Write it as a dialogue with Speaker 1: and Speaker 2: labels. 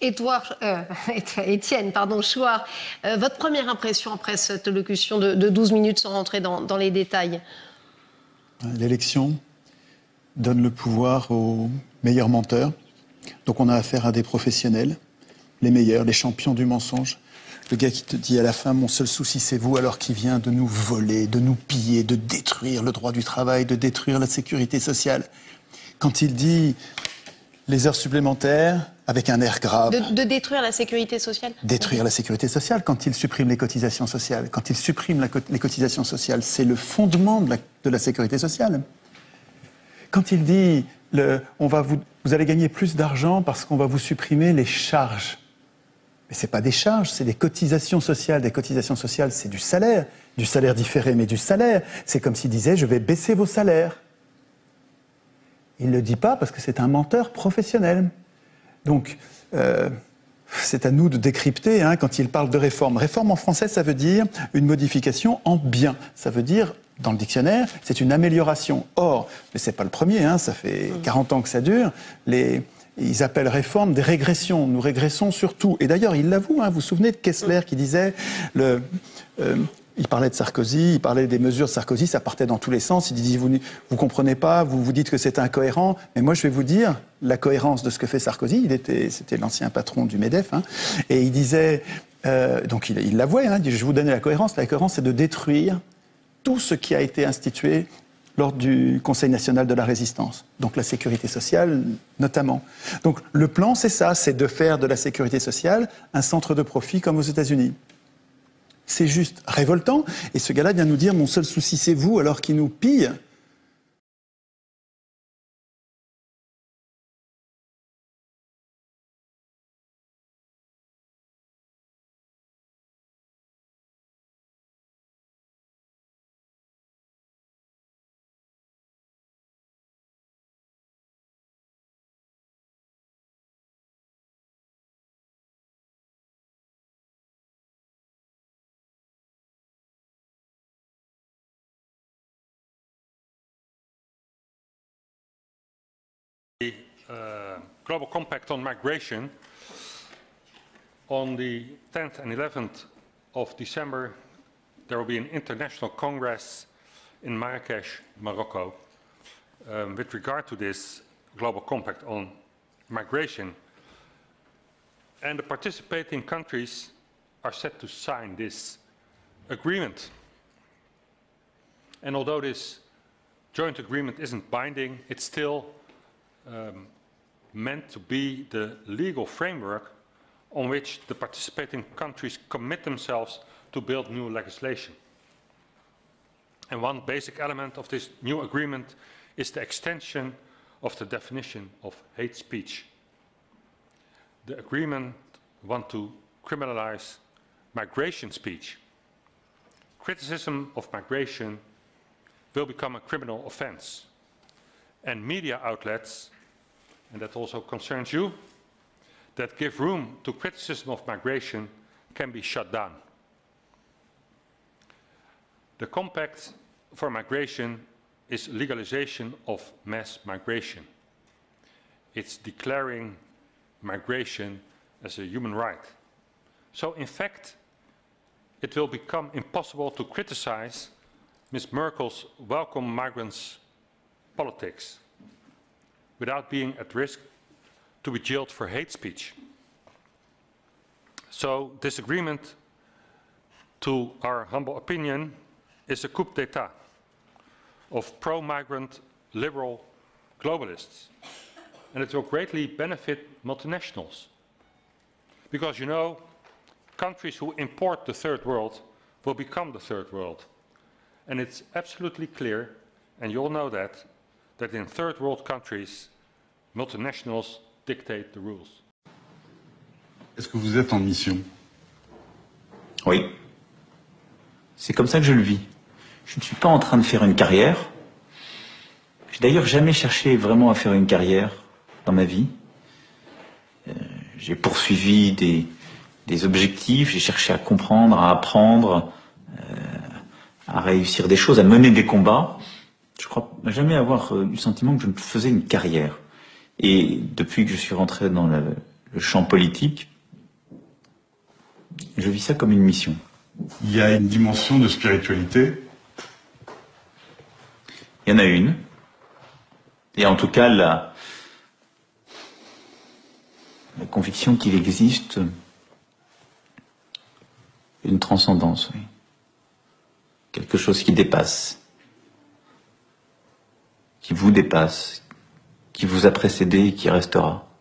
Speaker 1: Étienne Chouard, votre première impression après cette allocution de 12 minutes sans rentrer dans les détails?
Speaker 2: L'élection donne le pouvoir aux meilleurs menteurs. Donc on a affaire à des professionnels, les meilleurs, les champions du mensonge. Le gars qui te dit à la fin, mon seul souci c'est vous, alors qu'il vient de nous voler, de nous piller, de détruire le droit du travail, de détruire la sécurité sociale. Quand il dit les heures supplémentaires, avec un air grave.
Speaker 1: De détruire la sécurité sociale?
Speaker 2: Détruire la sécurité sociale quand il supprime les cotisations sociales. Quand il supprime les cotisations sociales, c'est le fondement de la sécurité sociale. Quand il dit, vous allez gagner plus d'argent parce qu'on va vous supprimer les charges. Mais ce n'est pas des charges, c'est des cotisations sociales. Des cotisations sociales, c'est du salaire différé, mais du salaire. C'est comme s'il disait, je vais baisser vos salaires. Il ne le dit pas parce que c'est un menteur professionnel. Donc, c'est à nous de décrypter quand il parle de réforme. Réforme en français, ça veut dire une modification en bien. Ça veut dire, dans le dictionnaire, c'est une amélioration. Or, mais ce n'est pas le premier, ça fait 40 ans que ça dure, ils appellent réforme des régressions. Nous régressons sur tout. Et d'ailleurs, il l'avoue, vous vous souvenez de Kessler qui disait... il parlait de Sarkozy, il parlait des mesures de Sarkozy, ça partait dans tous les sens. Il dit, vous comprenez pas, vous dites que c'est incohérent, mais moi je vais vous dire la cohérence de ce que fait Sarkozy. C'était l'ancien patron du MEDEF, et il disait, donc il l'avouait, il dit, je vais vous donner la cohérence. La cohérence, c'est de détruire tout ce qui a été institué lors du Conseil national de la résistance. Donc la sécurité sociale, notamment. Donc le plan, c'est ça, c'est de faire de la sécurité sociale un centre de profit comme aux États-Unis. C'est juste révoltant. Et ce gars-là vient nous dire, mon seul souci, c'est vous, alors qu'il nous pille.
Speaker 3: Global Compact on Migration. On the 10th and 11th of December, there will be an international congress in Marrakesh, Morocco, with regard to this Global Compact on Migration. And the participating countries are set to sign this agreement. And although this joint agreement isn't binding, it's still meant to be the legal framework on which the participating countries commit themselves to build new legislation. And one basic element of this new agreement is the extension of the definition of hate speech. The agreement wants to criminalize migration speech. Criticism of migration will become a criminal offense. And media outlets, and that also concerns you, that give room to criticism of migration can be shut down. The Compact for Migration is legalization of mass migration. It's declaring migration as a human right. So in fact, it will become impossible to criticize Ms. Merkel's welcome migrants politics without being at risk to be jailed for hate speech. So this agreement, to our humble opinion, is a coup d'etat of pro-migrant liberal globalists. And it will greatly benefit multinationals. Because, you know, countries who import the third world will become the third world. And it's absolutely clear, and you all know that in third world countries, multinationals dictate the rules.
Speaker 4: Est-ce que vous êtes en mission?
Speaker 5: Oui. C'est comme ça que je le vis. Je ne suis pas en train de faire une carrière. J'ai d'ailleurs jamais cherché vraiment à faire une carrière dans ma vie. J'ai poursuivi des objectifs, j'ai cherché à comprendre, à apprendre, à réussir des choses, à mener des combats. Je crois jamais avoir eu le sentiment que je me faisais une carrière. Et depuis que je suis rentré dans le champ politique, je vis ça comme une mission.
Speaker 4: Il y a une dimension de spiritualité.
Speaker 5: Il y en a une. Et en tout cas, la conviction qu'il existe une transcendance, oui. Quelque chose qui dépasse, qui vous dépasse, qui vous a précédé et qui restera.